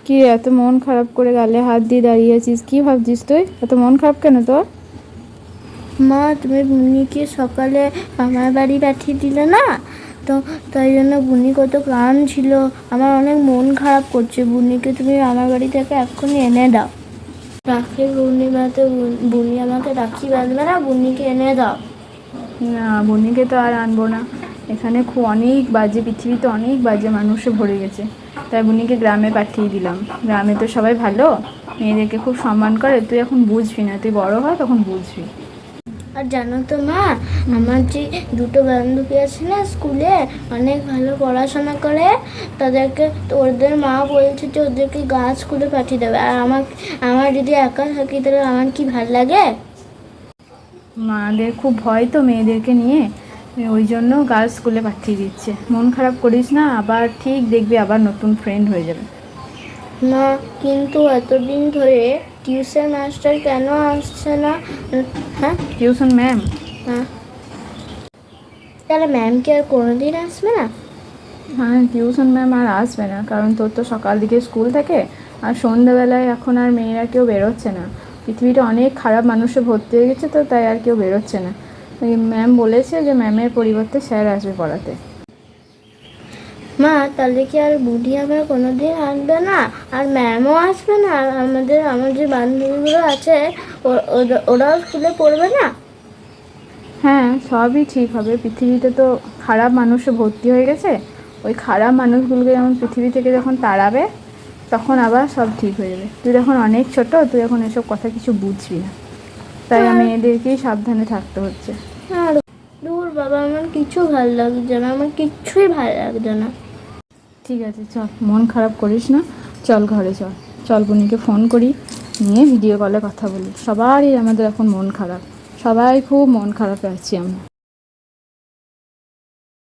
কি এত মন খারাপ করে গালে হাত দিয়ে দাঁড়িয়ে আছিস? কি ভাবছিস তুই? এত মন খারাপ কেন তোর? মা, তুমি বুনিকে সকালে আমার বাড়ি পাঠিয়ে দিলে না, তো তাই জন্য বুনি কত গান ছিল। আমার অনেক মন খারাপ করছে। বুনিকে তুমি আমার বাড়ি থেকে এক্ষুনি এনে দাও। রাখি পূর্ণিমাতে বুনি আমাকে রাখি বাঁধবে না, বুনিকে এনে দাও। না, বনিকে তো আর আনবো না। এখানে খুব অনেক বাজে, পৃথিবীতে অনেক বাজে মানুষে ভরে গেছে, তাই বুনিকে গ্রামে পাঠিয়ে দিলাম। গ্রামে তো সবাই ভালো, মেয়েদেরকে খুব সম্মান করে। তুই এখন বুঝবি না, তুই বড় হয় তখন বুঝবি। আর জানো তো মা, আমার যে দুটো বান্ধবী আছে না স্কুলে, অনেক ভালো পড়াশোনা করে, তাদেরকে ওদের মা বলছে যে ওদেরকে গার্লস স্কুলে পাঠিয়ে দেবে। আর আমার যদি একা থাকি তাহলে আমার কি ভালো লাগে? মাদের খুব ভয় তো মেয়েদেরকে নিয়ে, ওই জন্য গার্লস স্কুলে পাঠিয়ে দিচ্ছে। মন খারাপ করিস না, আবার ঠিক দেখবি আবার নতুন ফ্রেন্ড হয়ে যাবে। না, কিন্তু এতদিন ধরে টিউশন মাস্টার কেন আসছে না? হ্যাঁ, টিউশন ম্যাম? হ্যাঁ, তাহলে ম্যাম কি আর কোনোদিন আসবে না? হ্যাঁ, টিউশন ম্যাম আর আসবে না, কারণ তোর তো সকাল দিকে স্কুল থাকে, আর সন্ধ্যাবেলায় এখন আর মেয়েরা কেউ বেরোচ্ছে না। পৃথিবীটা অনেক খারাপ মানুষে ভর্তি হয়ে গেছে, তো তাই আর কেউ বেরোচ্ছে না। ওই ম্যাম বলেছে যে ম্যামের পরিবর্তে স্যার আসবে পড়াতে। মা, তাহলে কি আর বুড়ি আবার কোনোদিন আসবে না, আর ম্যামও আসবে না, আর আমার যে বান্ধবীগুলো আছে ওরাও স্কুলে পড়বে না? হ্যাঁ, সবই ঠিক হবে। পৃথিবীতে তো খারাপ মানুষে ভর্তি হয়ে গেছে, ওই খারাপ মানুষগুলোকে যেমন পৃথিবী থেকে যখন তাড়াবে, তখন আবার সব ঠিক হয়ে যাবে। তুই এখন অনেক ছোট, তুই এখন এসব কথা কিছু বুঝবি না, তাই আমি এদেরকেই সাবধানে থাকতে হচ্ছে। আর দূর বাবা, আমার কিছু ভালো লাগছে না, আমার কিচ্ছুই ভালো লাগছে না। ঠিক আছে, চল, মন খারাপ করিস না, চল ঘরে চল। চল বোনিকে ফোন করি, নিয়ে ভিডিও কলে কথা বলি। সবারই আমাদের এখন মন খারাপ, সবাই খুব মন খারাপে আছি আমরা।